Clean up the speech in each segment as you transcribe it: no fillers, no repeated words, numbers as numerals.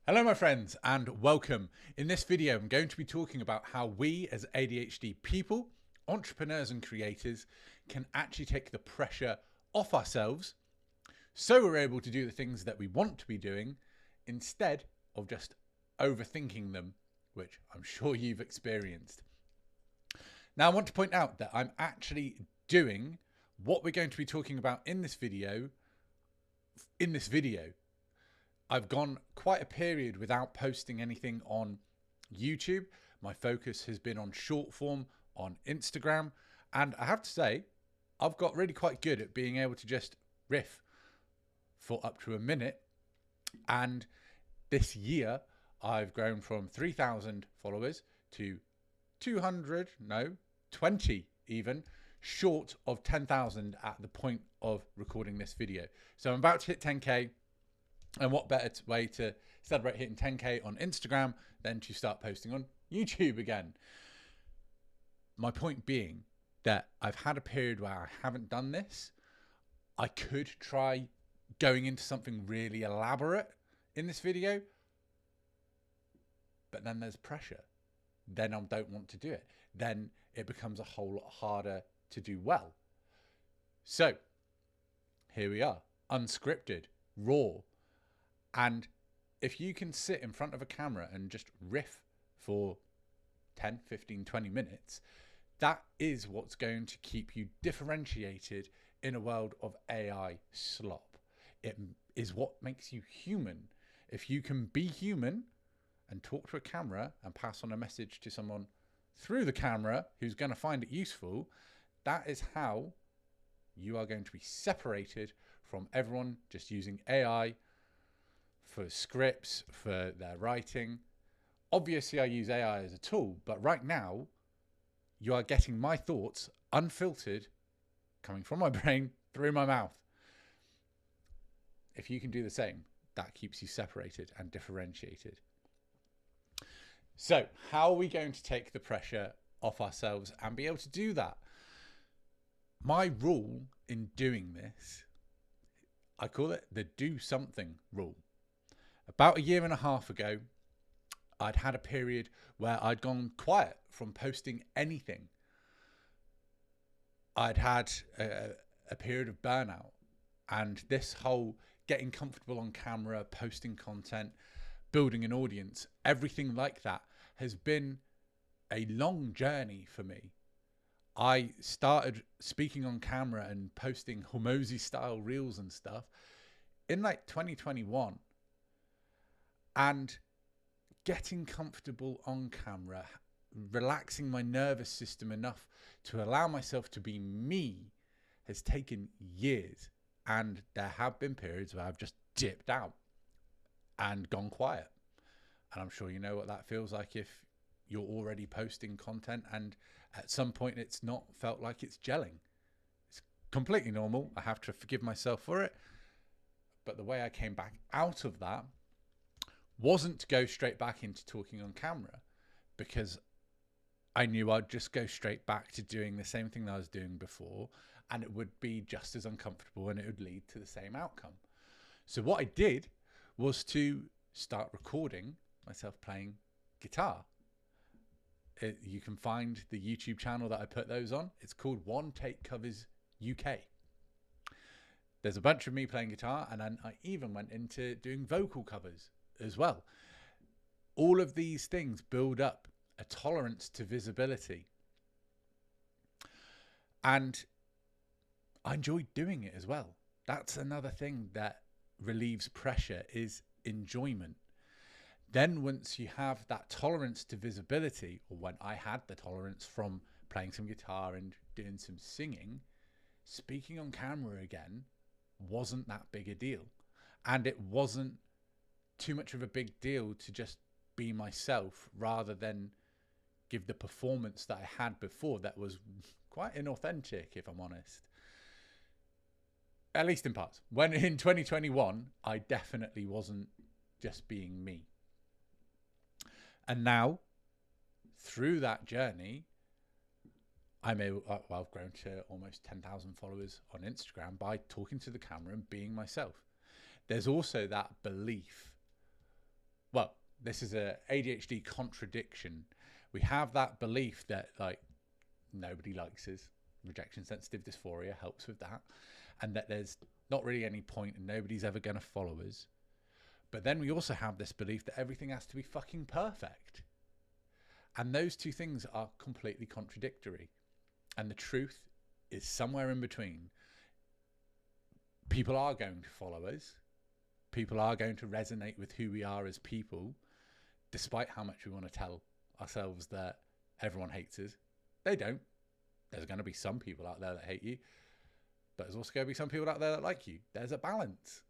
Hello my friends and welcome. In this video I'm going to be talking about how we as ADHD people, entrepreneurs and creators can actually take the pressure off ourselves so we're able to do the things that we want to be doing instead of just overthinking them, which I'm sure you've experienced. Now I want to point out that I'm actually doing what we're going to be talking about in this video. I've gone quite a period without posting anything on YouTube. My focus has been on short form on Instagram. And I have to say, I've got really quite good at being able to just riff for up to a minute. And this year, I've grown from 3,000 followers to 20 even, short of 10,000 at the point of recording this video. So I'm about to hit 10K. And what better way to celebrate hitting 10K on Instagram than to start posting on YouTube again? My point being that I've had a period where I haven't done this. I could try going into something really elaborate in this video, but then there's pressure. Then I don't want to do it. Then it becomes a whole lot harder to do well. So here we are, unscripted, raw. And if you can sit in front of a camera and just riff for 10, 15, 20 minutes, that is what's going to keep you differentiated in a world of AI slop. It is what makes you human. If you can be human and talk to a camera and pass on a message to someone through the camera who's going to find it useful, that is how you are going to be separated from everyone just using AI for scripts, for their writing. Obviously I use AI as a tool, but right now you are getting my thoughts unfiltered coming from my brain through my mouth. If you can do the same, that keeps you separated and differentiated. So how are we going to take the pressure off ourselves and be able to do that? My rule in doing this, I call it the do something rule. About a year and a half ago, I'd had a period where I'd gone quiet from posting anything. I'd had a period of burnout, and this whole getting comfortable on camera, posting content, building an audience, everything like that has been a long journey for me. I started speaking on camera and posting Hormozy style reels and stuff in like 2021. And getting comfortable on camera, relaxing my nervous system enough to allow myself to be me has taken years. And there have been periods where I've just dipped out and gone quiet. And I'm sure you know what that feels like if you're already posting content and at some point it's not felt like it's gelling. It's completely normal. I have to forgive myself for it. But the way I came back out of that wasn't to go straight back into talking on camera, because I knew I'd just go straight back to doing the same thing that I was doing before, and it would be just as uncomfortable and it would lead to the same outcome. So what I did was to start recording myself playing guitar. You can find the YouTube channel that I put those on. It's called One Take Covers UK. There's a bunch of me playing guitar, and then I even went into doing vocal covers as well. All of these things build up a tolerance to visibility. And I enjoyed doing it as well. That's another thing that relieves pressure, is enjoyment. Then once you have that tolerance to visibility, or when I had the tolerance from playing some guitar and doing some singing, speaking on camera again wasn't that big a deal. And it wasn't too much of a big deal to just be myself rather than give the performance that I had before that was quite inauthentic, if I'm honest. At least in parts. When in 2021, I definitely wasn't just being me. And now, through that journey, I've grown to almost 10,000 followers on Instagram by talking to the camera and being myself. There's also that belief. This is a ADHD contradiction. We have that belief that like nobody likes us. Rejection sensitive dysphoria helps with that. And that there's not really any point and nobody's ever going to follow us. But then we also have this belief that everything has to be fucking perfect. And those two things are completely contradictory. And the truth is somewhere in between. People are going to follow us. People are going to resonate with who we are as people, despite how much we want to tell ourselves that everyone hates us. They don't. There's going to be some people out there that hate you, but there's also going to be some people out there that like you. There's a balance.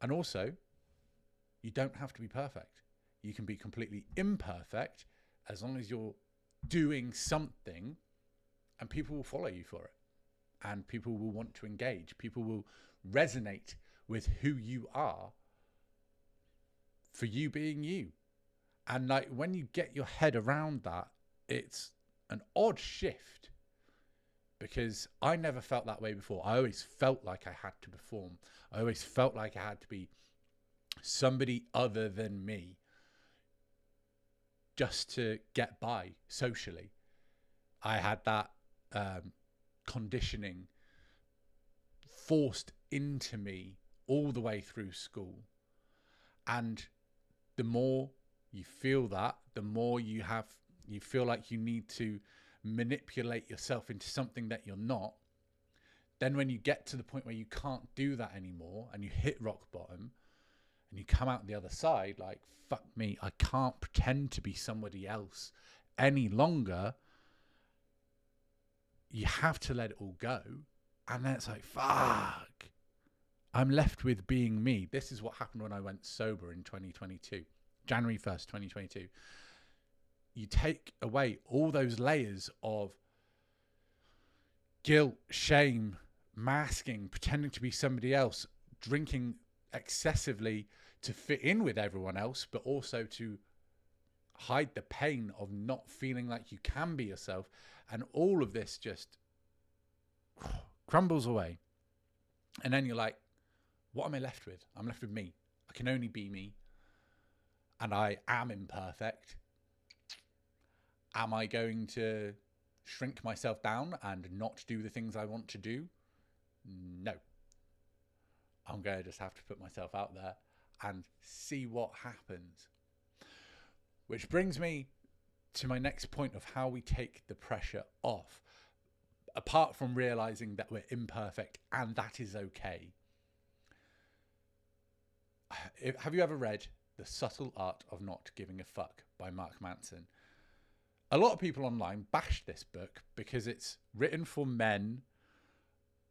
And also, you don't have to be perfect. You can be completely imperfect as long as you're doing something, and people will follow you for it. And people will want to engage. People will resonate with who you are for you being you. And like when you get your head around that, it's an odd shift, because I never felt that way before. I always felt like I had to perform. I always felt like I had to be somebody other than me just to get by socially. I had that conditioning forced into me all the way through school. And the more you feel that, the more you feel like you need to manipulate yourself into something that you're not. Then when you get to the point where you can't do that anymore and you hit rock bottom and you come out the other side like, fuck me, I can't pretend to be somebody else any longer. You have to let it all go. And then it's like, fuck, I'm left with being me. This is what happened when I went sober in 2022, January 1st, 2022. You take away all those layers of guilt, shame, masking, pretending to be somebody else, drinking excessively to fit in with everyone else, but also to hide the pain of not feeling like you can be yourself. And all of this just crumbles away. And then you're like, what am I left with? I'm left with me. I can only be me. And I am imperfect. Am I going to shrink myself down and not do the things I want to do? No. I'm going to just have to put myself out there and see what happens. Which brings me to my next point of how we take the pressure off. Apart from realizing that we're imperfect and that is okay. Have you ever read The Subtle Art of Not Giving a Fuck by Mark Manson? A lot of people online bash this book because it's written for men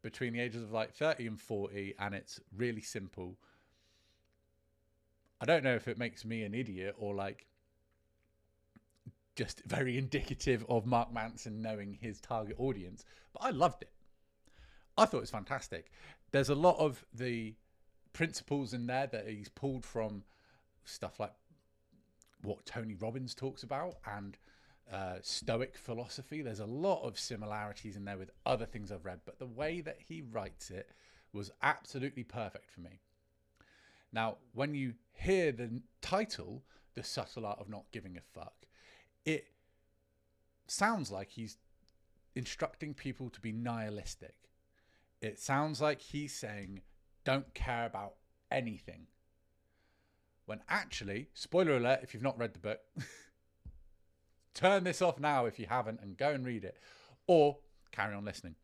between the ages of like 30 and 40, and it's really simple. I don't know if it makes me an idiot or like just very indicative of Mark Manson knowing his target audience, but I loved it. I thought it was fantastic. There's a lot of the principles in there that he's pulled from stuff like what Tony Robbins talks about and Stoic philosophy. There's a lot of similarities in there with other things I've read, but the way that he writes it was absolutely perfect for me. Now, when you hear the title, The Subtle Art of Not Giving a Fuck, it sounds like he's instructing people to be nihilistic. It sounds like he's saying, don't care about anything. When actually, spoiler alert, if you've not read the book, turn this off now if you haven't and go and read it, or carry on listening.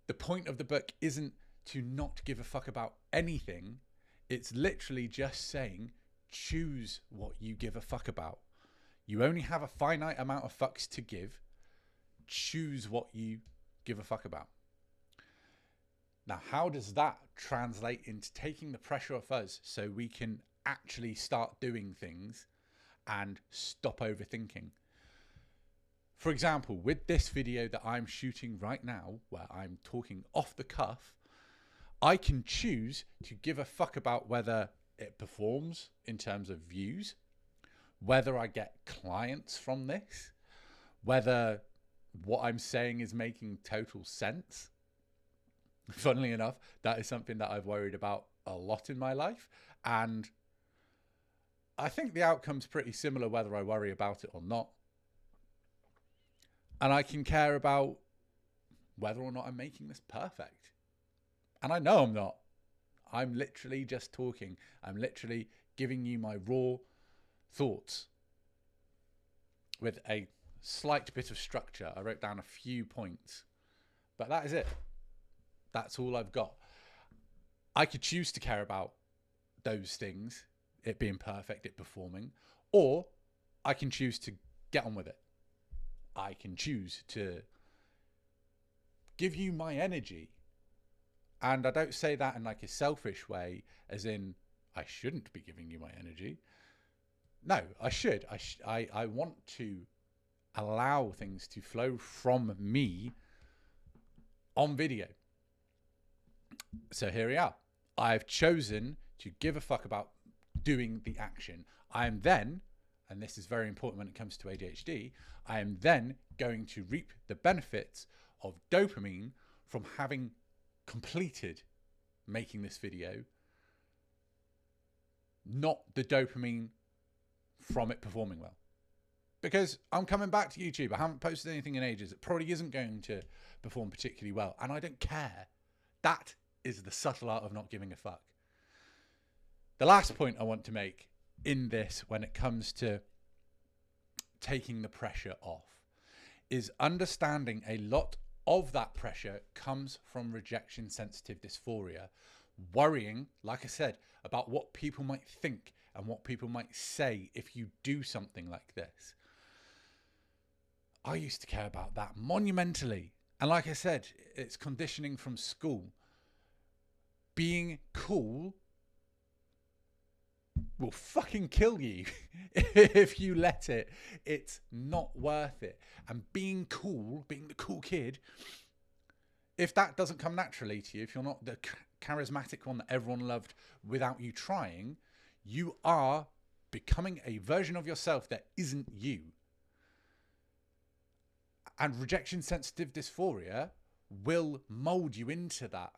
The point of the book isn't to not give a fuck about anything. It's literally just saying, choose what you give a fuck about. You only have a finite amount of fucks to give. Choose what you give a fuck about. Now, how does that translate into taking the pressure off us so we can actually start doing things and stop overthinking? For example, with this video that I'm shooting right now, where I'm talking off the cuff, I can choose to give a fuck about whether it performs in terms of views, whether I get clients from this, whether what I'm saying is making total sense. Funnily enough, that is something that I've worried about a lot in my life. And I think the outcome's pretty similar whether I worry about it or not. And I can care about whether or not I'm making this perfect. And I know I'm not. I'm literally just talking. I'm literally giving you my raw thoughts with a slight bit of structure. I wrote down a few points, but that is it. That's all I've got. I could choose to care about those things, it being perfect, it performing, or I can choose to get on with it. I can choose to give you my energy. And I don't say that in like a selfish way, as in I shouldn't be giving you my energy. No, I should. I want to allow things to flow from me on video. So here we are. I've chosen to give a fuck about doing the action. I am then, and this is very important when it comes to ADHD, I am then going to reap the benefits of dopamine from having completed making this video, not the dopamine from it performing well. Because I'm coming back to YouTube. I haven't posted anything in ages. It probably isn't going to perform particularly well. And I don't care. That is the subtle art of not giving a fuck. The last point I want to make in this when it comes to taking the pressure off is understanding a lot of that pressure comes from rejection sensitive dysphoria, worrying, like I said, about what people might think and what people might say if you do something like this. I used to care about that monumentally. And like I said, it's conditioning from school. Being cool will fucking kill you if you let it. It's not worth it. And being cool, being the cool kid, if that doesn't come naturally to you, if you're not the charismatic one that everyone loved without you trying, you are becoming a version of yourself that isn't you. And rejection sensitive dysphoria will mold you into that.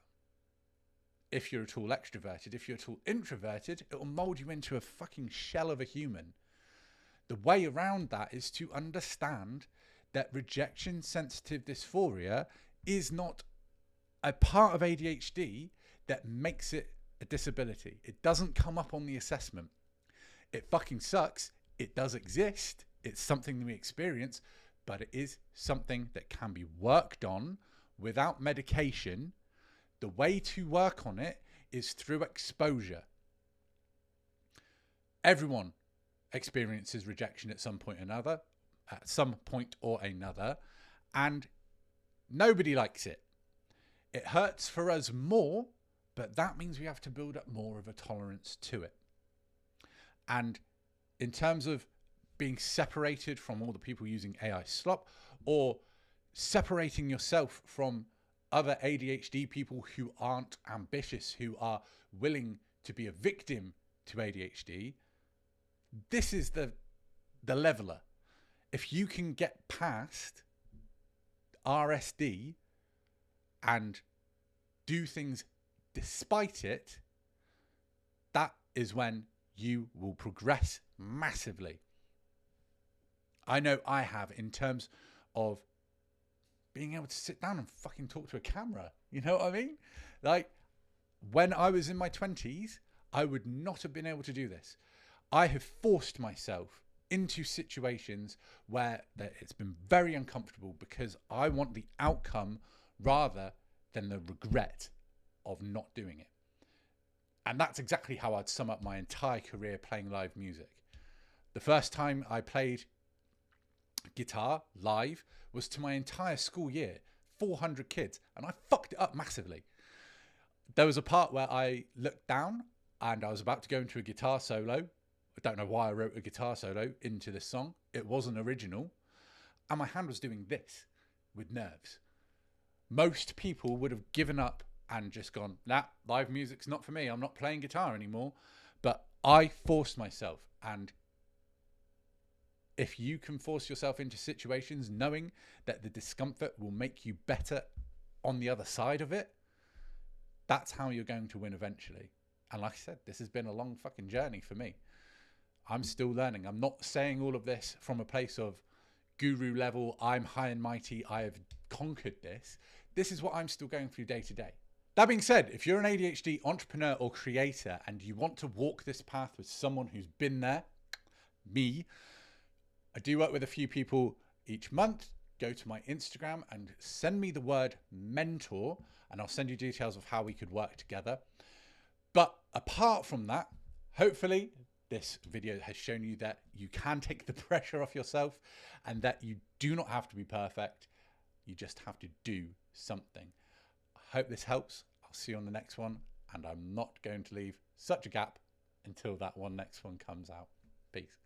If you're at all extroverted, if you're at all introverted, it will mold you into a fucking shell of a human. The way around that is to understand that rejection sensitive dysphoria is not a part of ADHD that makes it a disability. It doesn't come up on the assessment. It fucking sucks. It does exist. It's something that we experience, but it is something that can be worked on without medication. The way to work on it is through exposure. Everyone experiences rejection at some point or another, and nobody likes it. It hurts for us more, but that means we have to build up more of a tolerance to it. And in terms of being separated from all the people using AI slop, or separating yourself from other ADHD people who aren't ambitious, who are willing to be a victim to ADHD, this is the leveler. If you can get past RSD and do things despite it, that is when you will progress massively. I know I have, in terms of being able to sit down and fucking talk to a camera. You know what I mean? Like, when I was in my 20s, I would not have been able to do this. I have forced myself into situations where it's been very uncomfortable because I want the outcome rather than the regret of not doing it. And that's exactly how I'd sum up my entire career playing live music. The first time I played guitar live was to my entire school year, 400 kids, and I fucked it up massively. There was a part where I looked down and I was about to go into a guitar solo. I don't know why I wrote a guitar solo into this song. It wasn't original. And my hand was doing this with nerves. Most people would have given up and just gone, nah, live music's not for me. I'm not playing guitar anymore. But I forced myself. And if you can force yourself into situations knowing that the discomfort will make you better on the other side of it, that's how you're going to win eventually. And like I said, this has been a long fucking journey for me. I'm still learning. I'm not saying all of this from a place of guru level, I'm high and mighty, I have conquered this. This is what I'm still going through day to day. That being said, if you're an ADHD entrepreneur or creator and you want to walk this path with someone who's been there, me, I do work with a few people each month. Go to my Instagram and send me the word mentor, and I'll send you details of how we could work together. But apart from that, hopefully this video has shown you that you can take the pressure off yourself and that you do not have to be perfect. You just have to do something. I hope this helps. I'll see you on the next one, and I'm not going to leave such a gap until that next one comes out. Peace.